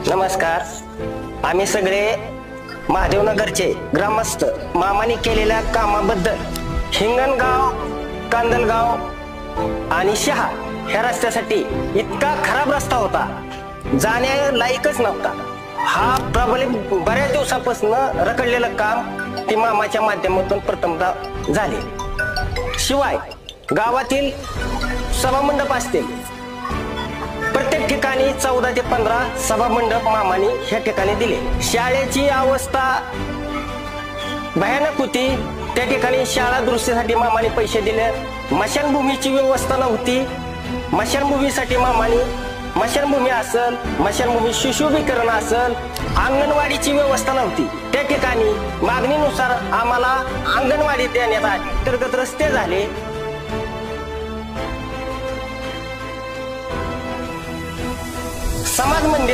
नमस्कार. आम्ही सगळे महादेवनगरचे ग्रामस्थ मामाने केलेल्या कामाबद्दल हिंगणगाव, कांदलगाव आणि शहा ह्या रस्त्यासाठी इतका खराब रस्ता होता, जाण्या लायकच नव्हता. हा प्रॉब्लेम बऱ्याच दिवसापासून रखडलेलं काम ते मामाच्या माध्यमातून प्रथमतः झाले. शिवाय गावातील सभामंडप असतील, प्रत्येक ठिकाणी 14 ते 15 सभामंडप मामाने ह्या ठिकाणी दिले. शाळेची अवस्था भयानक होती, त्या ठिकाणी शाळा दुरुस्तीसाठी मामाने पैसे दिले. मशानभूमीची व्यवस्था नव्हती, मशानभूमीसाठी मामाने मशानभूमी असेल, मशानभूमी सुशोभीकरण असेल, अंगणवाडीची व्यवस्था नव्हती. त्या ठिकाणी मागणीनुसार आम्हाला अंगणवाडी देण्यात आली. अंतर्गत रस्ते झाले, समाज मंदिर